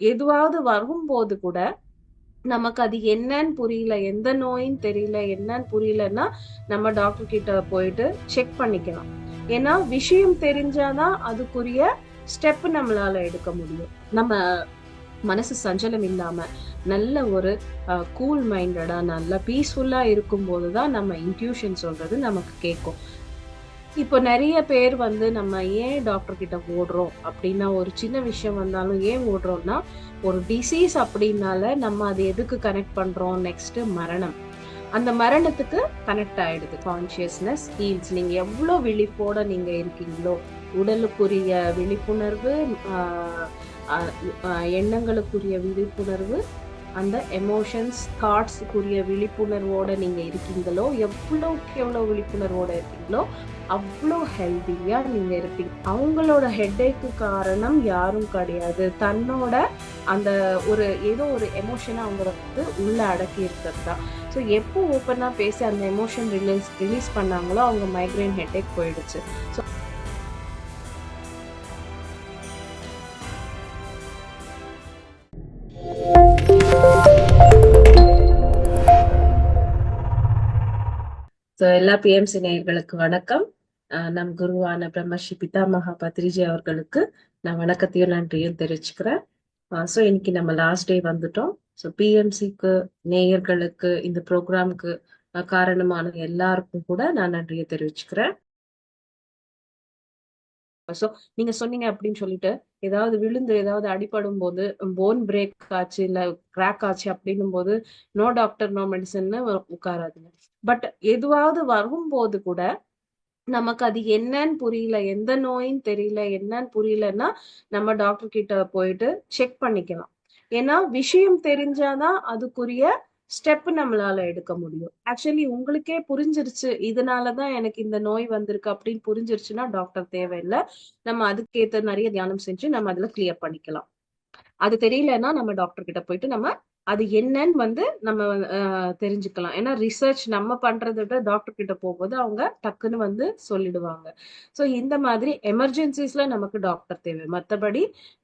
எதுவாவது வரும்போது கூட நமக்கு அது என்னன்னு புரியல, எந்த நோயின்னு தெரியல, என்னன்னு புரியலன்னா நம்ம டாக்டர் கிட்ட போயிட்டு செக் பண்ணிக்கலாம். ஏன்னா விஷயம் தெரிஞ்சாதான் அதுக்குரிய ஸ்டெப் நம்மளால எடுக்க முடியும். நம்ம மனசு சஞ்சலம் இல்லாம நல்ல ஒரு கூல் மைண்டடா நல்ல பீஸ்ஃபுல்லா இருக்கும் போதுதான் நம்ம இன்ட்யூஷன் சொல்றது நமக்கு கேட்கும். இப்போ நிறைய பேர் நம்ம ஏன் டாக்டர் கிட்ட ஓடுறோம் அப்படின்னா, ஒரு சின்ன விஷயம் வந்தாலும் ஏன் ஓடுறோம்னா, ஒரு டிசீஸ் அப்படின்னால நம்ம அதை எதுக்கு கனெக்ட் பண்றோம்? நெக்ஸ்ட் மரணம். அந்த மரணத்துக்கு கனெக்ட் ஆயிடுது. Consciousness heals. நீங்க எவ்வளவு விழிப்போட நீங்க இருக்கீங்களோ, உடலுக்குரிய விழிப்புணர்வு, எண்ணங்களுக்குரிய விழிப்புணர்வு, அந்த எமோஷன்ஸ் தாட்ஸுக்குரிய விழிப்புணர்வோட நீங்க இருக்கீங்களோ, எவ்வளவுக்கு எவ்வளவு விழிப்புணர்வோட இருக்கீங்களோ அவ்வளோ ஹெல்த்தியா நீங்க இருப்பீங்க. அவங்களோட ஹெட்டேக்கு காரணம் யாரும் கிடையாது, தன்னோட அந்த ஏதோ ஒரு எமோஷனை அவங்க உள்ள அடக்கி இருக்கிறது தான். ஸோ எப்போ ஓப்பனா பேசி அந்த எமோஷன் ரிலீஸ் பண்ணாங்களோ அவங்க மைக்ரைன் ஹெட்டேக் போயிடுச்சு. ஸோ எல்லா பிஎம்சி நேயர்களுக்கு வணக்கம். நம் குருவான பிரம்மஸ்ரீ பிதாமகா பத்ரிஜி அவர்களுக்கு நான் வணக்கத்தையும் நன்றியும் தெரிவிச்சுக்கிறேன். ஸோ இன்னைக்கு நம்ம லாஸ்ட் டே வந்துட்டோம். ஸோ பிஎம்சிக்கு நேயர்களுக்கு இந்த ப்ரோக்ராமுக்கு காரணமான எல்லாருக்கும் கூட நான் நன்றியை தெரிவிச்சுக்கிறேன். ஸோ நீங்க சொன்னீங்க அப்படின்னு சொல்லிட்டு ஏதாவது விழுந்து ஏதாவது அடிபடும் போது போன் பிரேக் ஆச்சு இல்ல கிராக் ஆச்சு அப்படின்னும் போது நோ டாக்டர் நோ மெடிசன்னு உட்காராதுங்க. பட் எதுவாவது வரும்போது கூட நமக்கு அது என்னன்னு புரியல, எந்த நோயின்னு தெரியல, என்னன்னு புரியலன்னா நம்ம டாக்டர் கிட்ட போயிட்டு செக் பண்ணிக்கலாம். ஏன்னா விஷயம் தெரிஞ்சாதான் அதுக்குரிய ஸ்டெப் நம்மளால எடுக்க முடியும். ஆக்சுவலி உங்களுக்கே புரிஞ்சிருச்சு இதனாலதான் எனக்கு இந்த நோய் வந்திருக்கு அப்படின்னு புரிஞ்சிருச்சுன்னா டாக்டர் தேவையில்லை. நம்ம அதுக்கேத்த நிறைய தியானம் செஞ்சு நம்ம அதுல கிளியர் பண்ணிக்கலாம். அது தெரியலன்னா நம்ம டாக்டர் கிட்ட போயிட்டு நம்ம அது என்னன்னு நம்ம தெரிஞ்சுக்கலாம். ஏன்னா ரிசர்ச் நம்ம பண்றதை விட டாக்டர் கிட்ட போகும்போது அவங்க டக்குன்னு சொல்லிடுவாங்க. ஸோ இந்த மாதிரி எமர்ஜென்சிஸ்ல நமக்கு டாக்டர் தேவை. மற்றபடி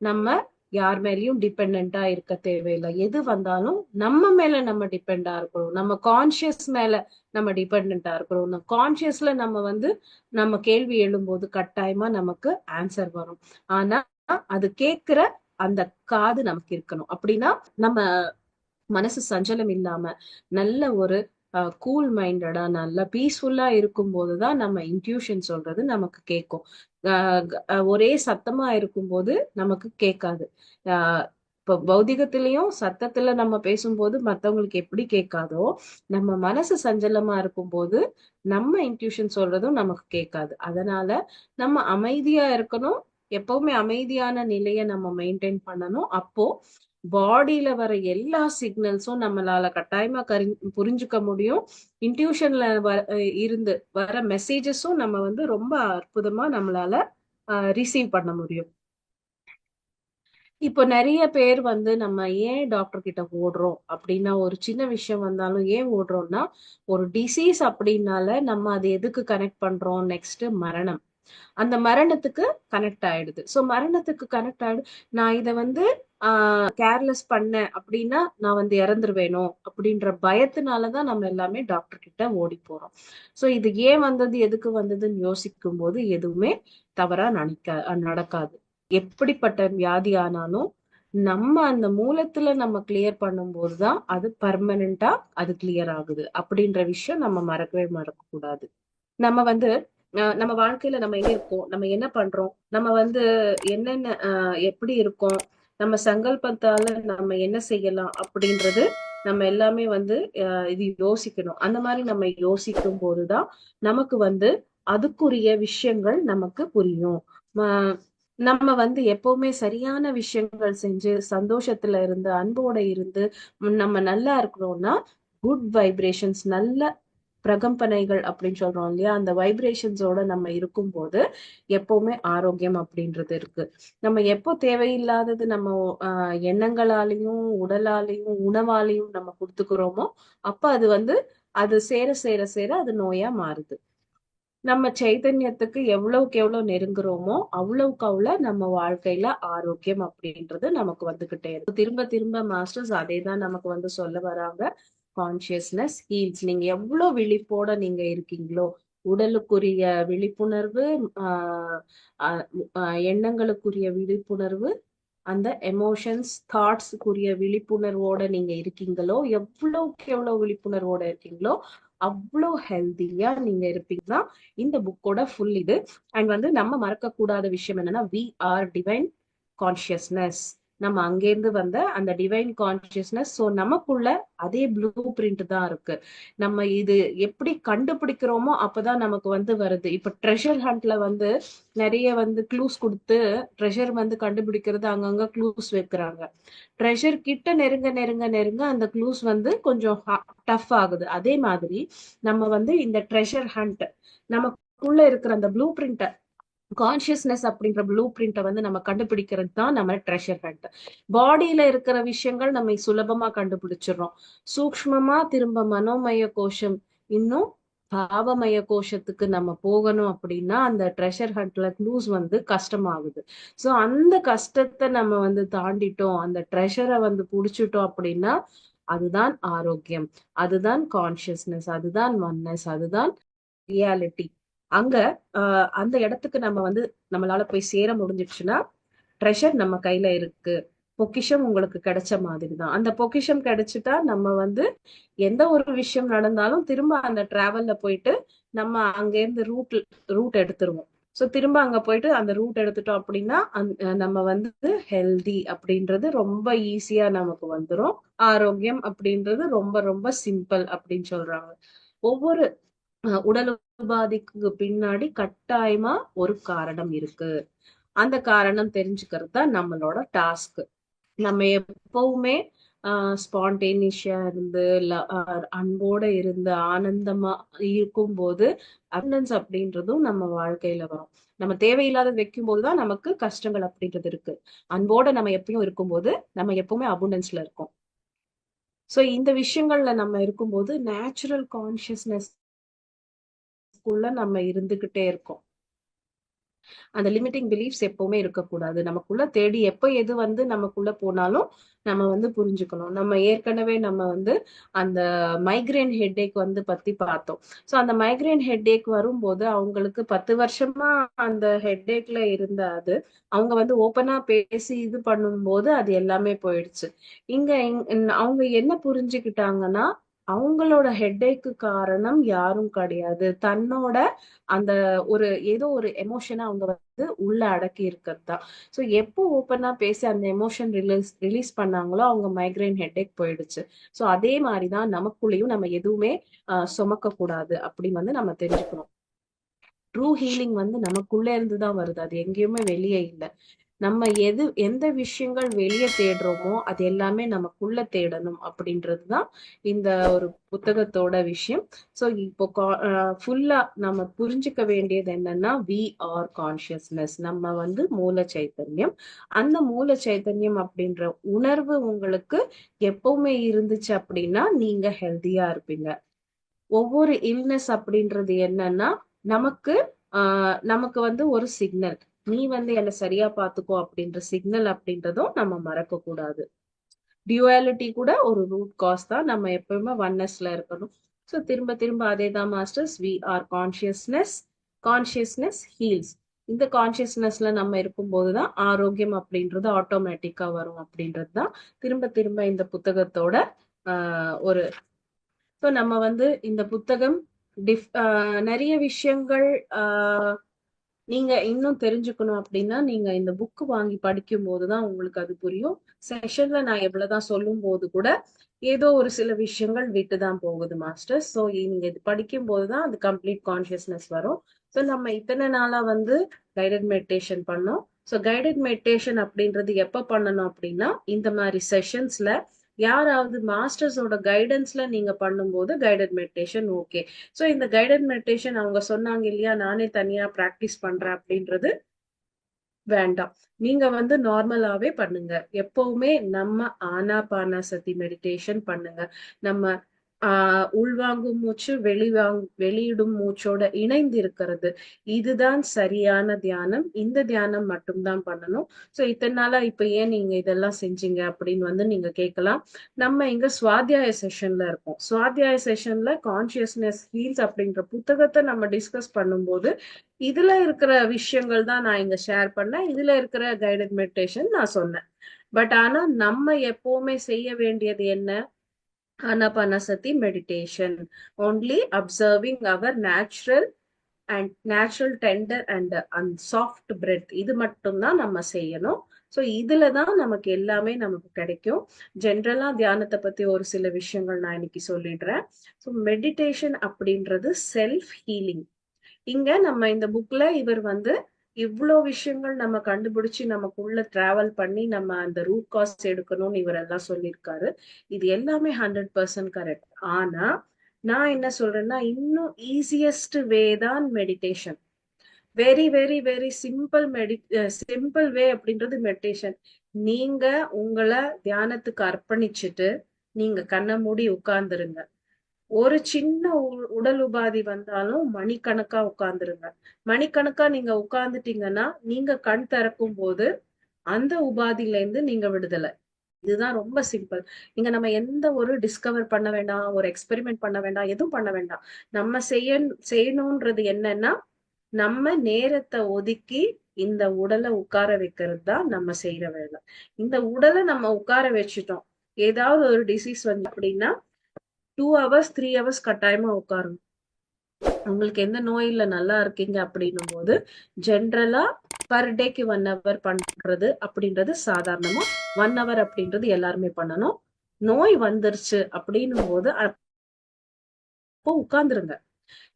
நம்ம யார் மேலயும் டிபெண்டா இருக்க தேவையில்லை. எது வந்தாலும் நம்ம மேல நம்ம டிபெண்டா இருக்கணும். நம்ம கான்சியஸ் மேல நம்ம டிபெண்டா இருக்கணும். கான்சியஸ்ல நம்ம கேள்வி எழும்போது கட்டாயமா நமக்கு ஆன்சர் வரும். ஆனா அது கேட்கிற அந்த காது நமக்கு இருக்கணும். அப்படின்னா நம்ம மனசு சஞ்சலம் இல்லாம நல்ல ஒரு கூல் மைண்டடா நல்ல பீஸ்ஃபுல்லா இருக்கும் போதுதான் நம்ம இன்ட்யூஷன் சொல்றது நமக்கு கேட்கும். ஒரே சத்தமா இருக்கும்போது நமக்கு கேட்காது. இப்போ பௌதிகத்திலையும் சத்தத்துல நம்ம பேசும்போது மத்தவங்களுக்கு எப்படி கேட்காதோ, நம்ம மனசு சஞ்சலமா இருக்கும்போது நம்ம இன்ட்யூஷன் சொல்றதும் நமக்கு கேட்காது. அதனால நம்ம அமைதியா இருக்கணும். எப்பவுமே அமைதியான நிலையை நம்ம மெயின்டைன் பண்ணணும். அப்போ பாடியில வர எல்லா சிக்னல்ஸும் நம்மளால கட்டாயமா புரிஞ்சுக்க முடியும். இன்ட்யூஷன்ல இருந்து வர மெசேஜஸும் நம்ம ரொம்ப அற்புதமா நம்மளால ரிசீவ் பண்ண முடியும். இப்போ நிறைய பேர் நம்ம ஏன் டாக்டர் கிட்ட ஓடுறோம் அப்படின்னா, ஒரு சின்ன விஷயம் வந்தாலும் ஏன் ஓடுறோம்னா, ஒரு டிசீஸ் அப்படின்னால நம்ம அதை எதுக்கு கனெக்ட் பண்றோம்? நெக்ஸ்ட் மரணம். அந்த மரணத்துக்கு கனெக்ட் ஆயிடுது. ஸோ மரணத்துக்கு கனெக்ட் ஆயிடு. நான் இதை கேர்லெஸ் பண்ணேன் அப்படின்னா நான் இறந்துருவேணும் அப்படின்ற பயத்தினாலதான் நம்ம எல்லாமே டாக்டர் கிட்ட ஓடி போறோம். ஸோ இது ஏன் வந்தது, எதுக்கு வந்ததுன்னு யோசிக்கும் போது எதுவுமே தவறா நடக்காது. எப்படிப்பட்ட வியாதி ஆனாலும் நம்ம அந்த மூலத்துல நம்ம கிளியர் பண்ணும்போதுதான் அது பர்மனண்டா அது கிளியர் ஆகுது. அப்படின்ற விஷயம் நம்ம மறக்கவே மறக்க கூடாது. நம்ம நம்ம வாழ்க்கையில நம்ம எங்க இருக்கோம், நம்ம என்ன பண்றோம், நம்ம என்னென்ன எப்படி இருக்கோம், நம்ம சங்கல்பத்தால நம்ம என்ன செய்யலாம் அப்படின்றது நம்ம எல்லாமே இது யோசிக்கணும். அந்த மாதிரி நம்ம யோசிக்கும் போதுதான் நமக்கு அதுக்குரிய விஷயங்கள் நமக்கு புரியும். நம்ம எப்பவுமே சரியான விஷயங்கள் செஞ்சு சந்தோஷத்துல இருந்து அன்போட இருந்து நம்ம நல்லா இருக்கணும்னா குட் வைப்ரேஷன்ஸ் நல்ல பிரகம்பனைகள் அப்படின்னு சொல்றோம் இல்லையா, அந்த வைப்ரேஷன்ஸோட நம்ம இருக்கும்போது எப்பவுமே ஆரோக்கியம் அப்படின்றது இருக்கு. நம்ம எப்போ தேவையில்லாதது நம்ம எண்ணங்களாலையும் உடலாலையும் உணவாலையும் நம்ம கொடுத்துக்கிறோமோ அப்ப அது அது சேர சேர சேர அது நோயா மாறுது. நம்ம சைதன்யத்துக்கு எவ்வளவுக்கு எவ்வளவு நெருங்குறோமோ அவ்வளவுக்கு அவ்வளவு நம்ம வாழ்க்கையில ஆரோக்கியம் அப்படின்றது நமக்கு வந்துகிட்டே இருக்கு. திரும்ப திரும்ப மாஸ்டர்ஸ் அதே தான் நமக்கு வந்து சொல்ல வராங்க. Consciousness heals. நீங்க எவ்வளவு விழிப்போட நீங்க இருக்கீங்களோ, உடலுக்குரிய விழிப்புணர்வு, ஆஹ் ஆஹ் எண்ணங்களுக்குரிய விழிப்புணர்வு, அந்த எமோஷன்ஸ் தாட்ஸ்க்குரிய விழிப்புணர்வோட நீங்க இருக்கீங்களோ, எவ்வளவுக்கு எவ்வளவு விழிப்புணர்வோட இருக்கீங்களோ அவ்வளோ ஹெல்த்தியா நீங்க இருப்பீங்கன்னா இந்த புக்கோட ஃபுல் இது. அண்ட் வந்து நம்ம மறக்க கூடாத விஷயம் என்னன்னா, வி ஆர் டிவைன் கான்சியஸ்னஸ். நம்ம அங்கேருந்து வந்த அந்த டிவைன் கான்சியஸ்னஸ். ஸோ நமக்குள்ள அதே ப்ளூ பிரிண்ட் தான் இருக்கு. நம்ம இது எப்படி கண்டுபிடிக்கிறோமோ அப்பதான் நமக்கு வந்து வருது. இப்ப ட்ரெஷர் ஹண்ட்ல வந்து நிறைய வந்து க்ளூஸ் கொடுத்து ட்ரெஷர் வந்து கண்டுபிடிக்கிறது அங்கங்க க்ளூஸ் வைக்கிறாங்க. ட்ரெஷர் கிட்ட நெருங்க நெருங்க நெருங்க அந்த க்ளூஸ் வந்து கொஞ்சம் டஃப் ஆகுது. அதே மாதிரி நம்ம வந்து இந்த ட்ரெஷர் ஹண்ட் நமக்குள்ள இருக்கிற அந்த ப்ளூ பிரிண்ட, கான்சியஸ்னஸ் அப்படின்ற ப்ளூ பிரிண்ட வந்து நம்ம கண்டுபிடிக்கிறது தான் நம்ம ட்ரெஷர் ஹண்ட். பாடியில இருக்கிற விஷயங்கள் நம்ம சுலபமா கண்டுபிடிச்சிடுறோம். சூக்ஷ்மமா திரும்ப மனோமய கோஷம், இன்னும் பாவமய கோஷத்துக்கு நம்ம போகணும் அப்படின்னா அந்த ட்ரெஷர் ஹண்ட்ல க்ளூஸ் வந்து கஷ்டமாகுது. சோ அந்த கஷ்டத்தை நம்ம வந்து தாண்டிட்டோம், அந்த ட்ரெஷரை வந்து புடிச்சிட்டோம் அப்படின்னா அதுதான் ஆரோக்கியம், அதுதான் கான்சியஸ்னஸ், அதுதான் ஒன்னஸ், அதுதான் ரியாலிட்டி. அங்க அந்த இடத்துக்கு நம்ம வந்து நம்மளால போய் சேர முடிஞ்சிடுச்சுன்னா ட்ரெஷர் நம்ம கையில இருக்கு. பொக்கிஷம் உங்களுக்கு கிடைச்ச மாதிரி தான். அந்த பொக்கிஷம் கிடைச்சிட்டா நம்ம வந்து எந்த ஒரு விஷயம் நடந்தாலும் திரும்ப அந்த டிராவல்ல போயிட்டு நம்ம அங்க இருந்து ரூட் எடுத்துருவோம். சோ திரும்ப அங்க போயிட்டு அந்த ரூட் எடுத்துட்டோம் அப்படின்னா நம்ம வந்து ஹெல்தி அப்படின்றது ரொம்ப ஈஸியா நமக்கு வந்துரும். ஆரோக்கியம் அப்படின்றது ரொம்ப ரொம்ப சிம்பிள் அப்படின்னு சொல்றாங்க. ஒவ்வொரு உடல் உபாதிக்கு பின்னாடி கட்டாயமா ஒரு காரணம் இருக்கு. அந்த காரணம் தெரிஞ்சுக்கிறது தான் நம்மளோட டாஸ்க். நம்ம எப்பவுமே ஸ்பான்டேனியஸா இருந்து அன்போட இருந்து ஆனந்தமா இருக்கும் போது அபண்டன்ஸ் அப்படின்றதும் நம்ம வாழ்க்கையில வரும். நம்ம தேவையில்லாத வைக்கும் போதுதான் நமக்கு கஷ்டங்கள் அப்படின்றது இருக்கு. அன்போட நம்ம எப்பயும் இருக்கும்போது நம்ம எப்பவுமே அபண்டன்ஸ்ல இருக்கோம். சோ இந்த விஷயங்கள்ல நம்ம இருக்கும்போது நேச்சுரல் கான்சியஸ்னஸ் நம்ம இருந்துகிட்டே இருக்கோம். அந்த லிமிட்டிங் பிலீஃப்ஸ் எப்பவுமே இருக்கக்கூடாது. நமக்குள்ள தேடி எப்ப எது வந்து நமக்குள்ள போனாலும் நம்ம வந்து புரிஞ்சுக்கணும். நம்ம ஏற்கனவே நம்ம வந்து அந்த மைக்ரேன் ஹெட்டேக் வந்து பத்தி பார்த்தோம். சோ அந்த மைக்ரேன் ஹெட்டேக் வரும்போது அவங்களுக்கு 10 வருஷமா அந்த ஹெட்டேக்ல இருந்த அது அவங்க வந்து ஓப்பனா பேசி இது பண்ணும்போது அது எல்லாமே போயிடுச்சு. இங்க அவங்க என்ன புரிஞ்சுக்கிட்டாங்கன்னா, அவங்களோட ஹெட்டேக்கு காரணம் யாரும் கிடையாது. தன்னோட அந்த ஒரு ஏதோ ஒரு எமோஷனை அவங்க வந்து உள்ள அடக்கி இருக்கிறது தான். ஸோ எப்போ ஓப்பனா பேசி அந்த எமோஷன் ரிலீஸ் பண்ணாங்களோ அவங்க மைக்ரைன் ஹெட்டேக் போயிடுச்சு. ஸோ அதே மாதிரிதான் நமக்குள்ளேயும் நம்ம எதுவுமே சுமக்க கூடாது அப்படின்னு வந்து நம்ம தெரிஞ்சுக்கணும். ட்ரூ ஹீலிங் வந்து நமக்குள்ள இருந்து தான் வருது, அது எங்கேயுமே வெளியே இல்லை. நம்ம எந்த விஷயங்கள் வெளியே தேடுறோமோ அது எல்லாமே நமக்குள்ள தேடணும் அப்படின்றதுதான் இந்த ஒரு புத்தகத்தோட விஷயம். சோ இப்போ ஃபுல்லா நம்ம புரிஞ்சுக்க வேண்டியது என்னன்னா, வி ஆர் கான்சியஸ்னஸ். நம்ம வந்து மூல சைத்தன்யம். அந்த மூல சைத்தன்யம் அப்படின்ற உணர்வு உங்களுக்கு எப்பவுமே இருந்துச்சு அப்படின்னா நீங்க ஹெல்தியா இருப்பீங்க. ஒவ்வொரு இல்னஸ் அப்படின்றது என்னன்னா, நமக்கு நமக்கு வந்து ஒரு சிக்னல், நீ வந்து என்ன சரியா பாத்துக்கோ அப்படின்ற சிக்னல் அப்படின்றதும் நம்ம மறக்க கூடாது. டியூவாலிட்டி கூட ஒரு ரூட் காஸ் தான். நம்ம எப்பவுமே ஒன்னஸ்ல இருக்கணும். ஸோ திரும்ப திரும்ப அதே தான் masters. We are consciousness. Consciousness heals. இந்த கான்சியஸ்னஸ்ல நம்ம இருக்கும்போதுதான் ஆரோக்கியம் அப்படின்றது ஆட்டோமேட்டிக்கா வரும் அப்படின்றது தான் திரும்ப திரும்ப இந்த புத்தகத்தோட ஒரு. ஸோ நம்ம வந்து இந்த புத்தகம் நிறைய விஷயங்கள் நீங்க இன்னும் தெரிஞ்சுக்கணும் அப்படின்னா நீங்க இந்த புக் வாங்கி படிக்கும் போதுதான் உங்களுக்கு அது புரியும். செஷன்ல நான் எவ்வளவுதான் சொல்லும் போது கூட ஏதோ ஒரு சில விஷயங்கள் விட்டுதான் போகுது மாஸ்டர். ஸோ நீங்க இது படிக்கும் போதுதான் அது கம்ப்ளீட் கான்சியஸ்னஸ் வரும். ஸோ நம்ம இத்தனை நாளா வந்து கைடட் மெடிடேஷன் பண்ணோம். ஸோ கைடட் மெடிடேஷன் அப்படின்றது எப்ப பண்ணணும் அப்படின்னா, இந்த மாதிரி செஷன்ஸ்ல யாராவது மாஸ்டர்ஸோட கைடன்ஸ்ல நீங்க பண்ணும்போது கைடட் மெடிடேஷன் ஓகே. சோ இந்த கைடட் மெடிடேஷன் அவங்க சொன்னாங்க இல்லையா, நானே தனியா பிராக்டிஸ் பண்றேன் அப்படின்றது வேண்டாம். நீங்க வந்து நார்மலாவே பண்ணுங்க. எப்பவுமே நம்ம ஆனாபானசதி மெடிடேஷன் பண்ணுங்க. நம்ம உள்வாங்கும் மூச்சு வெளியிடும் மூச்சோட இணைந்து இருக்கிறது. இதுதான் சரியான தியானம். இந்த தியானம் மட்டும்தான் பண்ணணும். சோ இத்தனை நாளா இப்ப ஏன் நீங்க இதெல்லாம் செஞ்சீங்க அப்படின்னு வந்து நீங்க கேட்கலாம். நம்ம இங்க சுவாத்தியாய செஷன்ல இருக்கோம். சுவாத்தியாய செஷன்ல கான்சியஸ்னஸ் ஹீல்ஸ் அப்படின்ற புத்தகத்தை நம்ம டிஸ்கஸ் பண்ணும்போது இதுல இருக்கிற விஷயங்கள் தான் நான் இங்க ஷேர் பண்ணேன். இதுல இருக்கிற கைடட் மெடிடேஷன் நான் சொன்னேன். பட் ஆனா நம்ம எப்பவுமே செய்ய வேண்டியது என்ன? Anapanasati meditation, only observing our natural tender and soft breath. இது மட்டும்தான் நம்ம செய்யணும். ஸோ இதுலதான் நமக்கு எல்லாமே நமக்கு கிடைக்கும். ஜென்ரலா தியானத்தை பத்தி ஒரு சில விஷயங்கள் நான் இன்னைக்கு சொல்லிடுறேன். ஸோ மெடிடேஷன் அப்படின்றது செல்ஃப் ஹீலிங். இங்க நம்ம இந்த புக்ல இவர் வந்து இவ்வளோ விஷயங்கள் நம்ம கண்டுபிடிச்சு நமக்குள்ள டிராவல் பண்ணி நம்ம அந்த ரூட் காஸ் எடுக்கணும்னு இவர் எல்லாம் சொல்லியிருக்காரு. இது எல்லாமே 100% கரெக்ட். ஆனா நான் என்ன சொல்றேன்னா, இன்னும் ஈஸியஸ்ட் வே தான் meditation. Very very very simple வே அப்படின்றது மெடிடேஷன். நீங்க உங்களை தியானத்துக்கு அர்ப்பணிச்சுட்டு நீங்க கண்ணை மூடி உட்கார்ந்துருங்க. ஒரு சின்ன உடல் உபாதி வந்தாலும் மணிக்கணக்கா உட்கார்ந்துருங்க. மணிக்கணக்கா நீங்க உட்கார்ந்துட்டீங்கன்னா நீங்க கண் திறக்கும் போது அந்த உபாதியில இருந்து நீங்க விடுதலை. இதுதான் ரொம்ப சிம்பிள். இங்க நம்ம எந்த ஒரு டிஸ்கவர் பண்ண வேண்டாம், ஒரு எக்ஸ்பெரிமெண்ட் பண்ண வேண்டாம், எதுவும் பண்ண வேண்டாம். நம்ம செய்யணும்ன்றது என்னன்னா, நம்ம நேரத்தை ஒதுக்கி இந்த உடலை உட்கார வைக்கிறது தான் நம்ம செய்யற வேலை. இந்த உடலை நம்ம உட்கார வச்சுட்டோம், ஏதாவது ஒரு டிசீஸ் வந்து அப்படின்னா 2 hours 3 hours கட்டாயமா உட்காரணும். உங்களுக்கு எந்த நோயில நல்லா இருக்கீங்க அப்படின்னும் போது ஜென்ரலா பர் டேக்கு 1 hour பண்றது அப்படின்றது சாதாரணமா 1 hour அப்படின்றது எல்லாருமே பண்ணணும். நோய் வந்துருச்சு அப்படின்னும் போது அப்போ உட்கார்ந்துருங்க.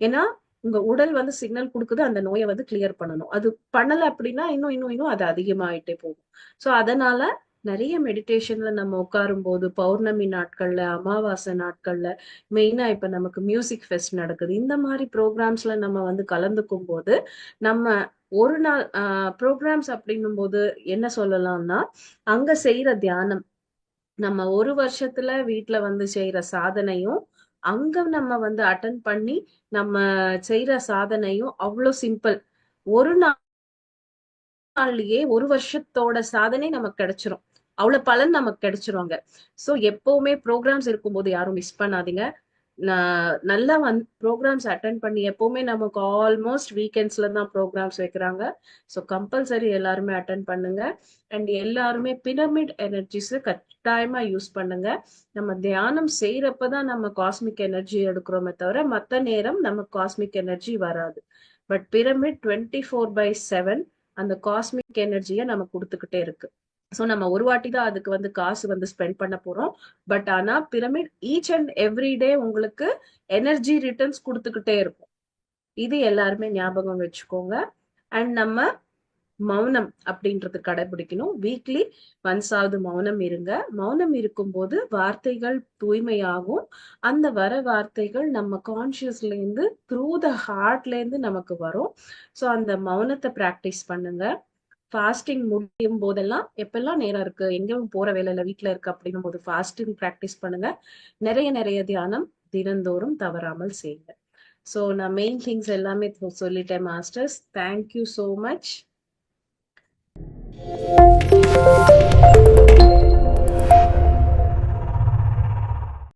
ஏன்னா உங்க உடல் வந்து சிக்னல் கொடுக்குது அந்த நோயை வந்து கிளியர் பண்ணணும். அது பண்ணல அப்படின்னா இன்னும் அது அதிகமாயிட்டே போகும். சோ அதனால நிறைய மெடிடேஷன்ல நம்ம உட்காரும் போது பௌர்ணமி நாட்கள்ல, அமாவாசை நாட்கள்ல, மெயினா இப்ப நமக்கு மியூசிக் ஃபெஸ்ட் நடக்குது. இந்த மாதிரி ப்ரோக்ராம்ஸ்ல நம்ம வந்து கலந்துக்கும் போது நம்ம ஒரு நாள் ப்ரோக்ராம்ஸ் அப்படின்னும் போது என்ன சொல்லலாம்னா, அங்க செய்யற தியானம் நம்ம ஒரு வருஷத்துல வீட்டுல வந்து செய்யற சாதனையும் அங்க நம்ம வந்து அட்டன் பண்ணி நம்ம செய்யற சாதனையும் அவ்வளவு சிம்பிள். ஒரு நாள்லயே ஒரு வருஷத்தோட சாதனை நமக்கு கிடைச்சிரும். அவ்வளவு பலன் நமக்கு கிடைச்சிருவாங்க. சோ எப்பவுமே ப்ரோக்ராம்ஸ் இருக்கும்போது யாரும் மிஸ் பண்ணாதீங்க. நல்லா ப்ரோக்ராம்ஸ் அட்டன் பண்ணி எப்பவுமே நமக்கு ஆல்மோஸ்ட் வீக்கெண்ட்ஸ்ல தான் ப்ரோக்ராம்ஸ் வைக்கிறாங்க. ஸோ கம்பல்சரி எல்லாருமே அட்டன் பண்ணுங்க. அண்ட் எல்லாருமே பிரமிட் எனர்ஜிஸ் கட்டாயமா யூஸ் பண்ணுங்க. நம்ம தியானம் செய்யறப்பதான் நம்ம காஸ்மிக் எனர்ஜி எடுக்கிறோமே தவிர மற்ற நேரம் நம்ம காஸ்மிக் எனர்ஜி வராது. பட் பிரமிட் 24/7 அந்த காஸ்மிக் எனர்ஜியை நம்ம கொடுத்துக்கிட்டே இருக்கு. சோ நம்ம ஒரு வாட்டி தான் அதுக்கு வந்து காசு வந்து ஸ்பெண்ட் பண்ண போறோம். பட் ஆனா pyramid each and every day உங்களுக்கு எனர்ஜி ரிட்டர்ன்ஸ் கொடுத்துக்கிட்டே இருக்கும். இது எல்லாருமே ஞாபகம் வச்சுக்கோங்க. அண்ட் நம்ம மௌனம் அப்படின்றது கடைபிடிக்கணும். வீக்லி ஒன்ஸாவது மௌனம் இருங்க. மௌனம் இருக்கும்போது வார்த்தைகள் தூய்மையாகும். அந்த வர வார்த்தைகள் நம்ம கான்சியஸ்ல இருந்து த்ரூ த ஹார்ட்ல இருந்து நமக்கு வரும். ஸோ அந்த மௌனத்தை பிராக்டிஸ் பண்ணுங்க. ஃபாஸ்டிங் முடியும் போதெல்லாம் எப்பெல்லாம் நேரம் இருக்கு, எங்கேயும் போற வேலை இல்ல, வீட்டுல இருக்கு அப்படின்னும் போது ஃபாஸ்டிங் பிராக்டிஸ் பண்ணுங்க. நிறைய தியானம் தினந்தோறும் தவறாமல் செய்யுங்க. ஸோ நான் மெயின் திங்ஸ் எல்லாமே சொல்லிட்டேன் மாஸ்டர்ஸ். Thank you so much.